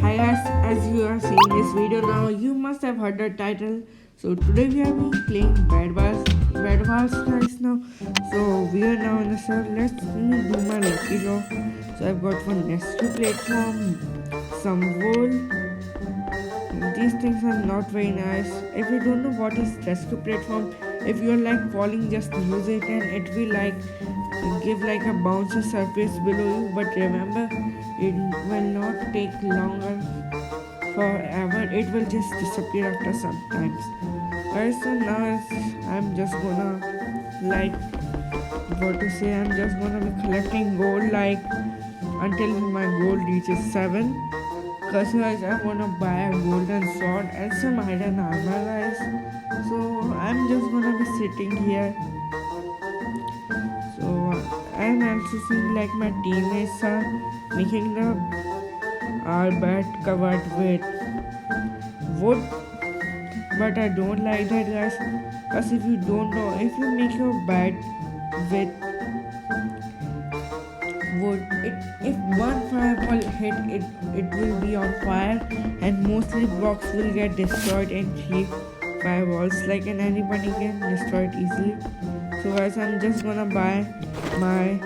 Hi guys, as you are seeing this video now, you must have heard the title. So today we are playing Bad Wars guys now. So we are now in the server. Let's me do my lucky draw. So I've got one rescue platform, some wool. These things are not very nice. If you don't know what is rescue platform, if you are like falling, just use it and it will like give like a bouncy surface below you. But remember, it will not take longer forever. It will just disappear after some times. Alright, so now I'm just gonna like what to say. I'm just gonna be collecting gold like until my gold reaches 7. Cause guys, I wanna buy a golden sword and some iron armor, guys. So I'm just gonna be sitting here. So I'm also seeing like my teammates are making the our bed covered with wood, but I don't like that, guys. Cause if you don't know, if you make your bed with wood, if one fireball hit it, it will be on fire, and mostly blocks will get destroyed in 3 fireballs. Like, and anybody can destroy it easily. So guys, I'm just gonna buy my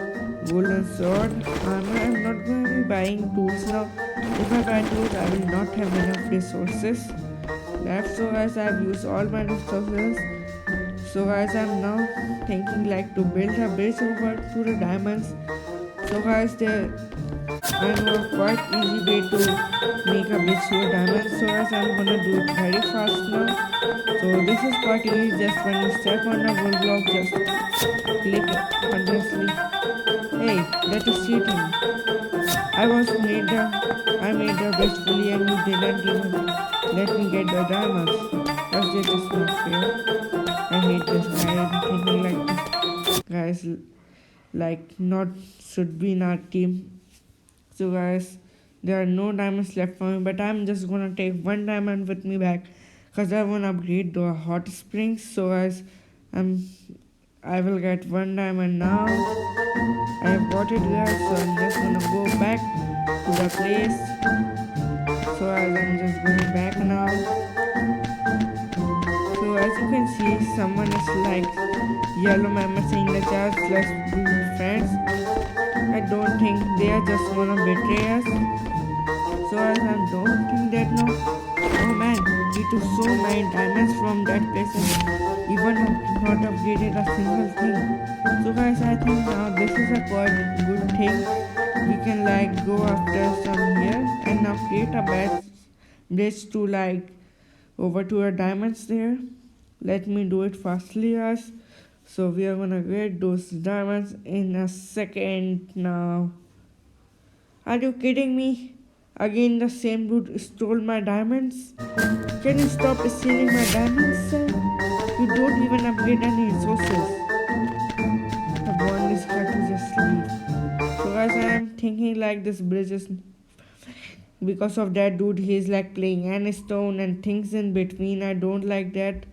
golden sword armor. I'm not gonna be buying tools now. If I buy tools, I will not have enough resources left. So guys, I've used all my resources. So guys, I'm now thinking like to build a bridge over to the diamonds. So guys, I know a quite easy way to make a bridge to a diamond. So guys, I'm gonna do it very fast now. So this is quite easy. Just when you step on a wood block, just click continuously. Hey, that is cheating. I made the bridge fully and you didn't even let me get the diamonds. Because it is not fair. I hate this guy. I'm thinking like this guys like not should be in our team. So guys, there are no diamonds left for me, but I'm just gonna take one diamond with me back because I wanna upgrade the hot springs. So guys, I will get one diamond now. I have got it, guys, so I'm just gonna go back to the place. So guys, I'm just going back now. So as you can see, someone is like yellow mama saying the chat, let's be friends. I don't think they are just gonna betray us. So as I don't think that no. Oh man, we took so many diamonds from that place and even not upgraded a single thing. So guys, I think now this is a quite good thing. We can like go after some here and now create a bridge to like over to our diamonds there. Let me do it fastly, guys. So we are gonna get those diamonds in a second now. Are you kidding me? Again the same dude stole my diamonds? Can you stop stealing my diamonds, sir? You don't even upgrade any resources. I want this guy to just leave. So guys, I am thinking like this bridge is because of that dude. He's like playing any stone and things in between. I don't like that.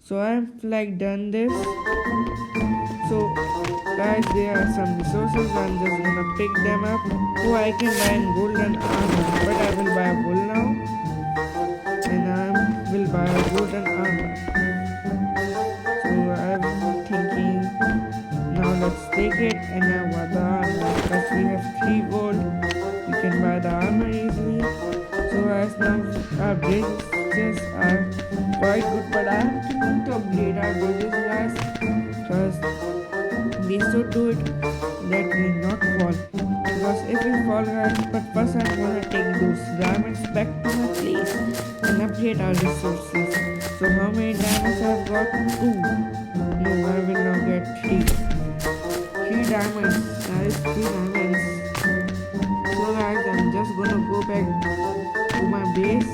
So I've like done this. So guys, there are some resources. I'm just gonna pick them up. Oh, I can buy golden armor, but I will buy wool now, and I will buy a golden armor. So I'm thinking now let's take it and now buy the armor because we have 3 gold. We can buy the armor easily. So guys, now our bridges are quite good, but I am thinking to upgrade our bridges, guys, because we should do it that we not fall. Because if we fall, guys, but first I'm gonna take those diamonds back to my place and upgrade our resources. So how many diamonds I've got? 2. No, I will now get 3. 3 diamonds. Nice, 3 diamonds. So guys, I'm just gonna go back to my base.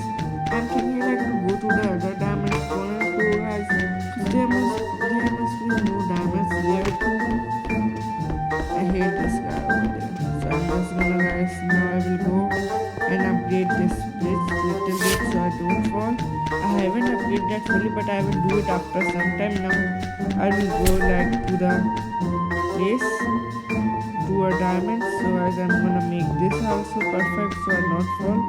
I'm thinking like to go to the other diamond corner too, guys. There must be no diamonds there too. I hate this guy over there. So I'm just gonna, guys, now I will go and upgrade this bridge little bit so I don't fall. I haven't upgraded that fully, but I will do it after some time. Now I will go like to the place to a diamond. So guys, I'm gonna make this also perfect so I not fall.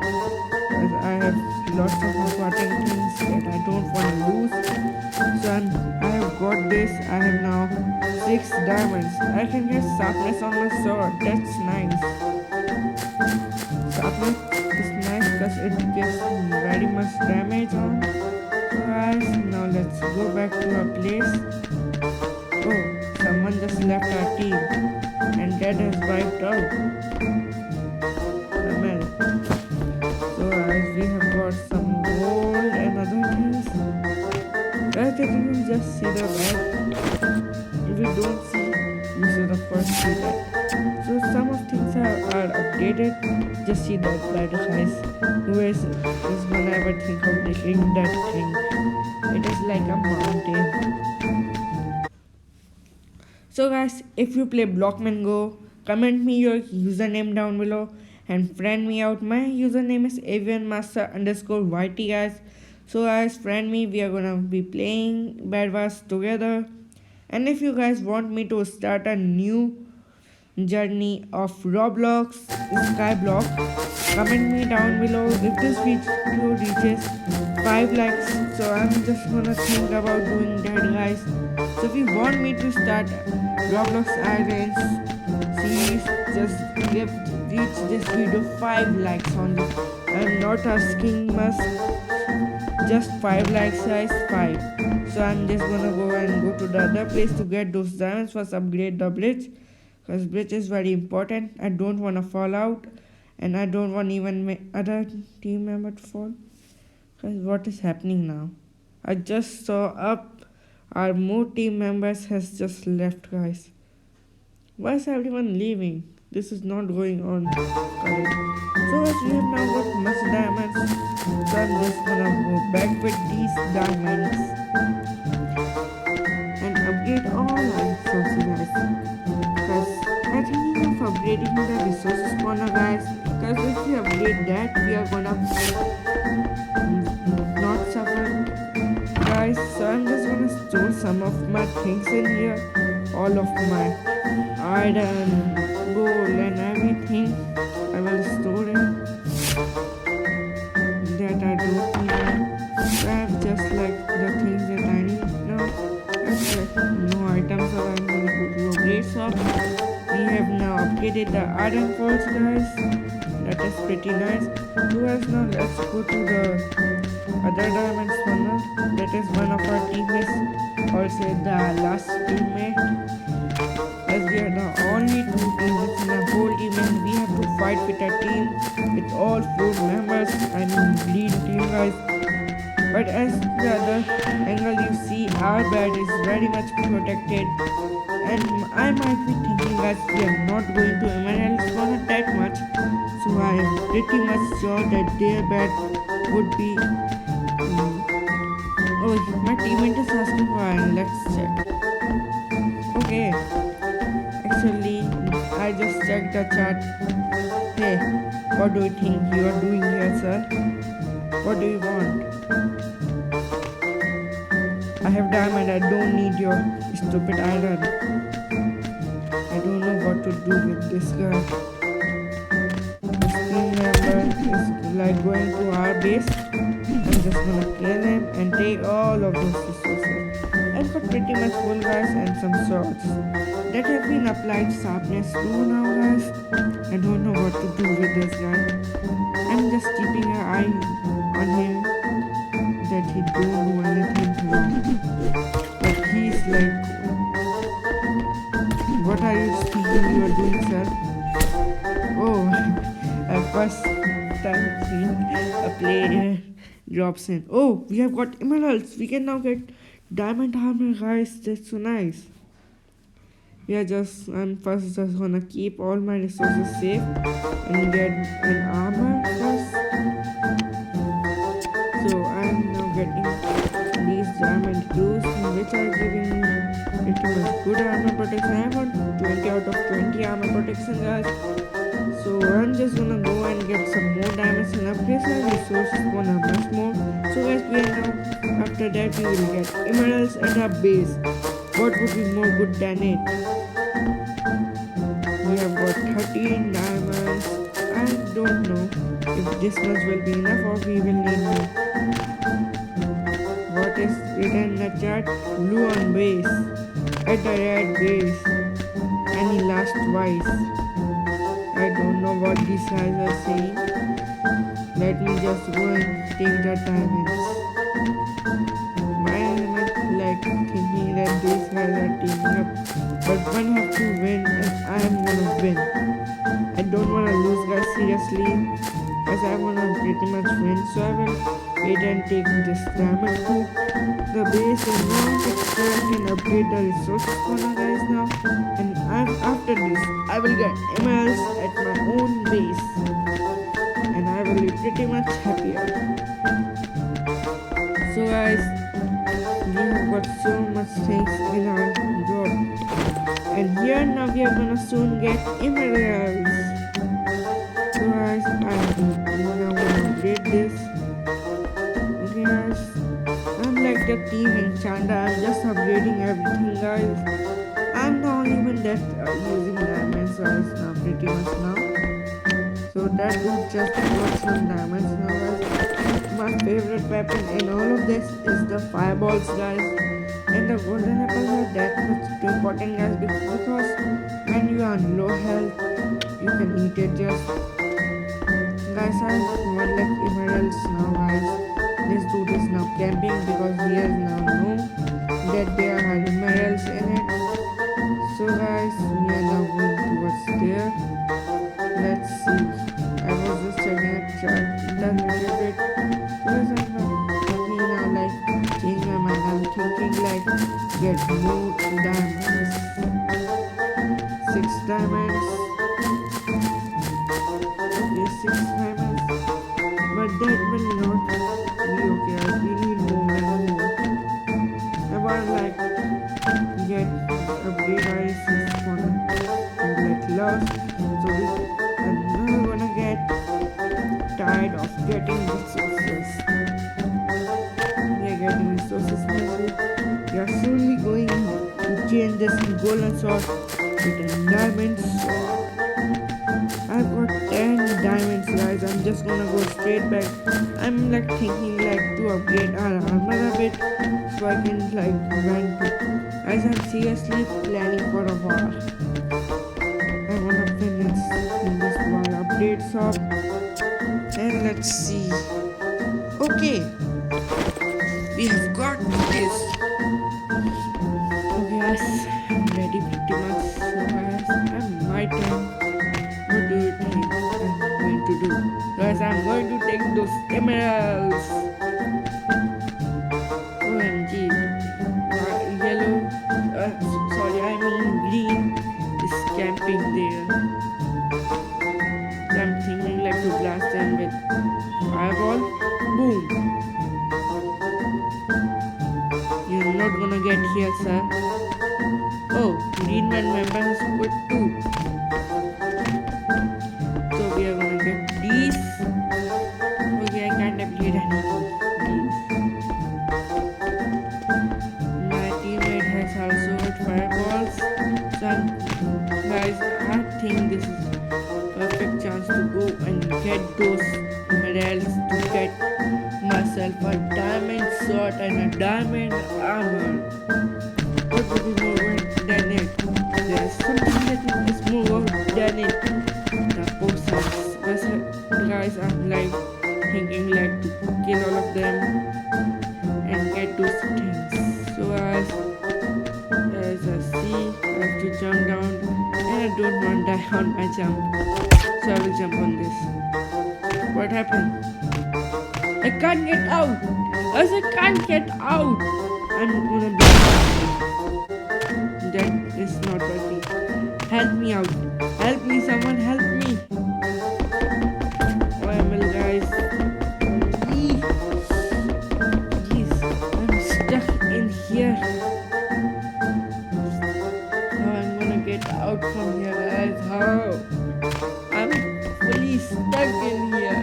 lots of important things that I don't want to lose. So I have got this. I have now 6 diamonds. I can get sharpness on my sword. That's nice. Sharpness is nice because it gives very much damage on. So guys, now let's go back to our place. Oh, someone just left our team and that has wiped out the map. So as we have got some gold and other things. Guys, did you just see the map? If you don't see, you should have first see that. So some of things are updated. Just see that battle guys. Who is gonna ever think of taking that thing? It is like a mountain. So guys, if you play Blockman Go, comment me your username down below and friend me out. My username is avianmaster_YT guys. So guys, friend me. We are gonna be playing Bed Wars together. And if you guys want me to start a new journey of Roblox Skyblock, comment me down below. If this video reaches 5 likes, so I'm just gonna think about doing that guys. So if you want me to start Roblox Islands series, just reach this video 5 likes only. I'm not asking much, just 5 likes guys, 5. So I'm just gonna go to the other place to get those diamonds. First upgrade the bridge, because bridge is very important. I don't want to fall out, and I don't want even other team member to fall. Because what is happening now? I just saw up our more team members has just left guys. Why is everyone leaving? This is not going on correct. So as we have now got much diamonds, so I'm just gonna go back with these diamonds and upgrade all our resources guys. Because I'm thinking of upgrading the resources spawner guys. Because if we upgrade that, we are gonna not suffer guys. So I'm just gonna store some of my things in here. All of my iron, gold and everything I will store it that I don't need. So I have just like the things that I need now. That's like no items, so I'm gonna go to upgrade shop. We have now upgraded the iron forge guys. That is pretty nice. So guys, now let's go to the other diamond spawner. That is one of our teammates, also the last teammate. As we are the only 2 teammates in a whole team and we have to fight with a team with all 4 members. I mean green team guys. But as the other angle you see, our bed is very much protected. And I might be thinking guys, we are not going to Emerald spawner that much. So I am pretty much sure that their bed would be... Oh, my teammate is asking for iron. Let's check. Okay. Actually, I just checked the chat. Hey, what do you think you are doing here, sir? What do you want? I have diamond. I don't need your stupid iron. I don't know what to do with this guy. This team member is like going to our base. I'm just gonna kill him and take all of those resources. I've got pretty much full guys and some swords that have been applied sharpness to now guys. I don't know what to do with this guy. I'm just keeping an eye on him that he don't do anything wrong. But he's like, what are you thinking you are doing, sir? Oh, I first time seeing a player drops in. Oh, we have got emeralds. We can now get diamond armor guys. That's so nice. I'm first just gonna keep all my resources safe and get an armor first. So I'm now getting these diamond clues which are giving me pretty much good armor protection. I want 20 out of 20 armor protection guys. So I'm just gonna go and get some more diamonds and upgrade my resources for much more. So guys, we are now, after that we will get emeralds at our base. What would be more good than it? We have got 13 diamonds. I don't know. if this much will be enough or we will need more. What is written in the chat? Blue on base. At the red base. Any last twice. I don't know what these guys are saying. Let me just go and take the diamonds. Why am I like thinking that these guys are teaming up? But one have to win and I am gonna win. I don't wanna lose guys seriously. As I wanna pretty much win. So I will wait and take this diamond to the base and now I can upgrade the resources for you guys now. And after this I will get emeralds at my own base. And I will be pretty much happier. So guys, we have got so much things in our drop. And here now we are gonna soon get emeralds. So guys, I'm gonna upgrade this. Okay guys, I'm like the team enchanter. I'm just upgrading everything guys. I'm the only one that using diamonds guys now pretty much now. So that would just got some diamonds now guys. My favorite weapon in all of this is the fireballs guys. And the golden apples are that much too important guys because when you are on low health you can eat it just. Guys, I want like emeralds now guys. This dude is now camping because he has now know that there are emeralds in it. So guys, we are now going towards there. Let's see. I was just checking a chart a little bit. Because I'm thinking now like changing my mind. I'm thinking like get more diamonds. 6 diamonds. Okay, 6 diamonds. But that will not be okay. We need more and more. I want like get upgrade our resources for like lost. So I'm not gonna get tired of getting resources. We are getting resources nicely. We are slowly going to change this golden sword with a diamond sword. I've got 10 diamonds guys. I'm just gonna go straight back. I'm like thinking like to upgrade our armor a bit so I can like run to. As I'm seriously planning for a war. I wanna finish in this war upgrade shop. And let's see. Okay, we have got this. Okay guys, I'm ready pretty much. So guys, I'm my turn. What do you think I'm going to do? Guys, I'm going to take those emeralds. OMG. Yellow, sorry, I mean green is camping there. So I'm thinking like to blast them with fireball. Boom. You're not gonna get here, sir. Oh, green man member has quit too. So we are gonna get these. Okay, I can't upgrade anything. My teammate has also got fireballs. So guys, I think this is perfect chance to go and get those emeralds to get myself a diamond sword and a diamond armor. What would be more worth than it? There's something that is more worth than it. The potions. Guys, I'm like thinking like to kill all of them and get those things. So guys, there's a sea. I have to jump down and I don't want to die on my jump. So I will jump on this. What happened? I can't get out. I can't get out. I'm gonna be. That is not working. Help me out. Help me, someone help me. OML guys. Jeez, I'm stuck in here. How I'm gonna get out from here guys? How? I'm fully stuck in here.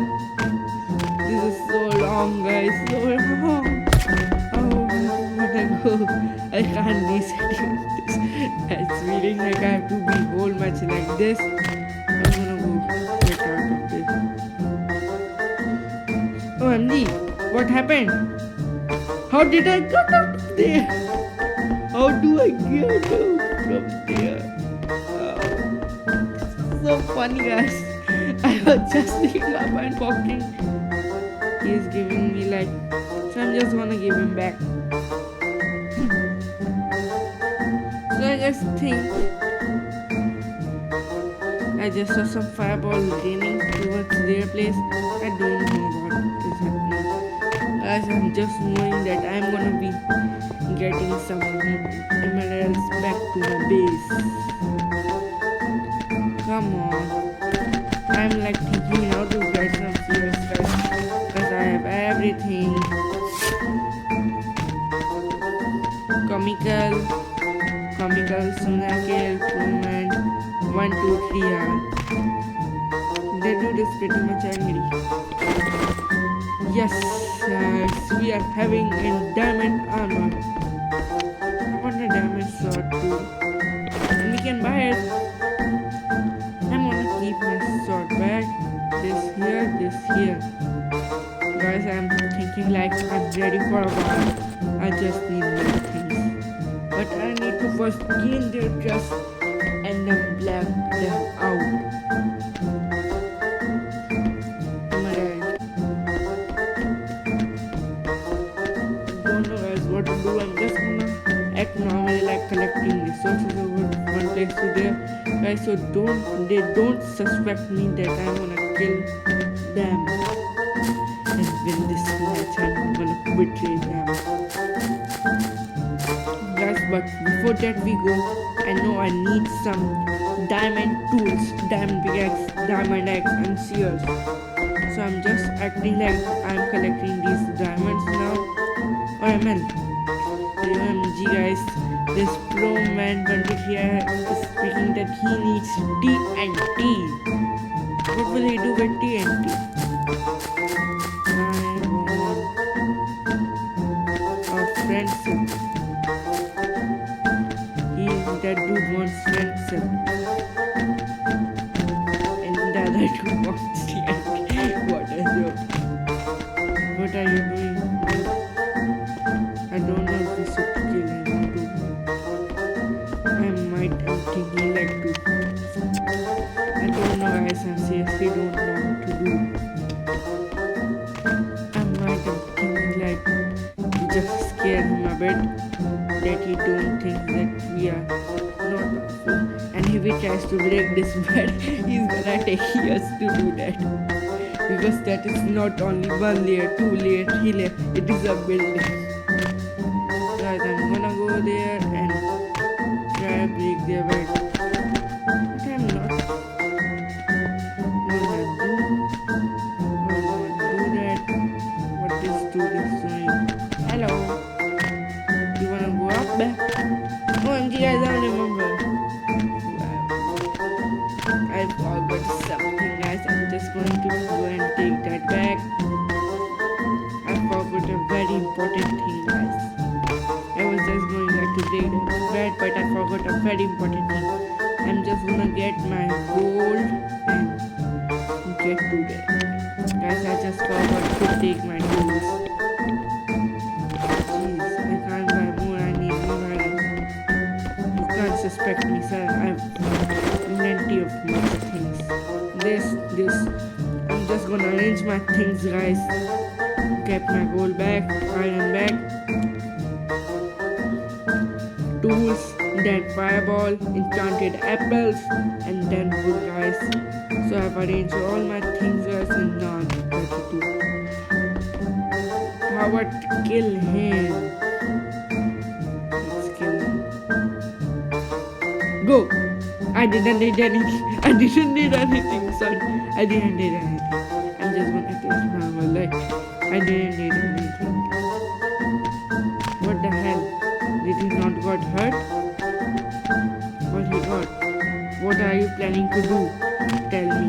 This is so long guys, so long. Oh, where I go? I can't reset this. It's feeling like I have to be whole much like this. I'm gonna go get out of this. OMG, what happened? How did I get out of there? How do I get out from there? So funny, guys. I was just picking up and walking. He's giving me like, so I'm just gonna give him back. So I just think I just saw some fireball raining towards their place. I don't know what is happening. As I'm just knowing that I'm gonna be getting some emeralds back to my base. Come on. I'm like thinking how to get some serious stuff because I have everything. Comical, Sunakil, Pullman, 1, 2, 3 are. The dude is pretty much angry. Yes, we are having a diamond armor. I want a diamond sword too. And we can buy it. I'm gonna keep my sword back. This here. Guys, I'm thinking like I'm ready for a war. I just need more things. But I need to first gain their trust and then black them out. Am I right? Don't know guys what to do. I'm just gonna act normally like collecting resources over one place to there. Guys, so they don't suspect me that I'm gonna kill them and win this match. I'm gonna betray them. Guys, but before that we go, I know I need some diamond tools, diamond pickaxe, diamond axe and shears. So I'm just acting like I'm collecting these diamonds now. OMG guys, this pro man 23 is speaking that he needs TNT. What will he do with TNT? I want a friendship. That dude wants friendship. And the other dude wants TNT. What a joke. What are you doing? I don't know if we should kill him or do. I might have thinking like to. I don't know guys, I seriously don't know what to do. I might have thinking like to just scare him a bit. That he don't think that we are not powerful. And if he tries to break this bed, he's gonna take years to do that. Because that is not only 1 layer, 2 layer, 3 layer, it is a building. Guys, I'm gonna go there and try to break their bed. But I'm not gonna do that. What this dude is doing. Hello. You wanna go up back? OMG guys, I don't remember. I forgot something guys. I'm just going to go and take that back. I forgot a very important thing guys. I was just going back to take that back, but I forgot a very important thing. I'm just gonna get my gold and get to that. Guys, I just forgot to take my tools. Suspect me, sir. I have plenty of more things. This. I'm just gonna arrange my things, guys. Get my gold back, iron back, tools, then fireball, enchanted apples, and then wood, guys. So I've arranged all my things, guys, in non-32. How about kill him? Go! I didn't need anything. Sorry. I didn't need anything. I'm just gonna test my leg. I didn't need anything. What the hell? Did he not got hurt? What he got? What are you planning to do? Tell me.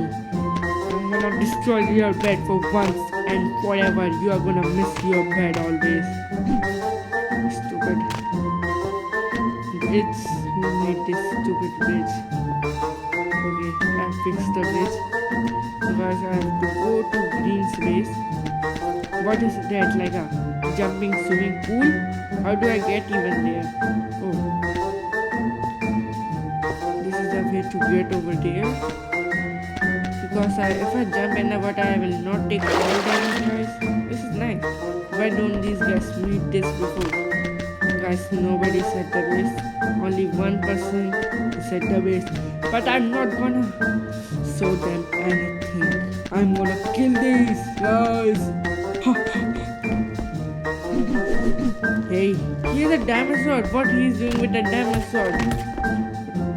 I'm gonna destroy your bed for once and forever. You are gonna miss your bed always. Stupid. It's who made this stupid bridge. Okay, I fixed the bridge. So guys, I have to go to Green's base What is that? Like a jumping swimming pool? How do I get even there? Oh, this is the way to get over there. Because if I jump in the water, I will not take all damage, guys. This is nice. Why don't these guys read this before? Guys, nobody said the base. Only one person said the base. But I'm not gonna show them anything. I'm gonna kill these guys. Hey, here's a diamond sword. What he is doing with the diamond sword?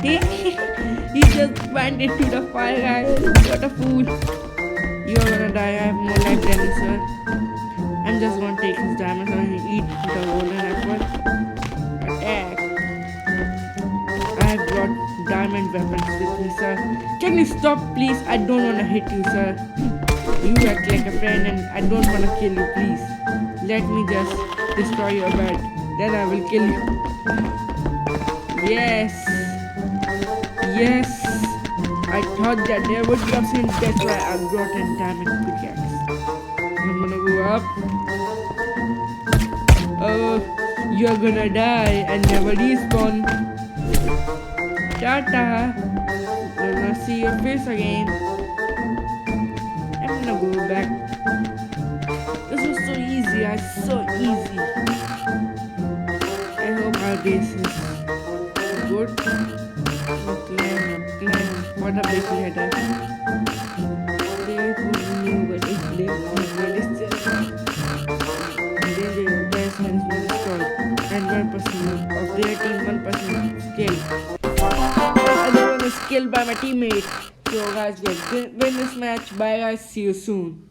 He just went into the fire, guys. What a fool. You're gonna die. I have more life than you, sir. I'm just gonna take his diamond sword and eat the golden apple. Attack. I have brought diamond weapons with me, sir. Can you stop, please? I don't wanna hit you, sir. You act like a friend and I don't wanna kill you, please. Let me just destroy your bed. Then I will kill you. Yes. Yes. I thought that there would be option. That's why I brought a diamond pickaxe. I'm gonna go up. Oh, you're gonna die and never respawn. Tata. I'm gonna see your face again. I'm gonna go back. This was so easy, guys. So easy. I hope our base is good. Climb. What a big ladder. They would know what is left. What is this? Then the base has been destroyed. And 1% of their team, 1% killed. Another one is killed by my teammate. So guys, win this match. Bye guys. See you soon.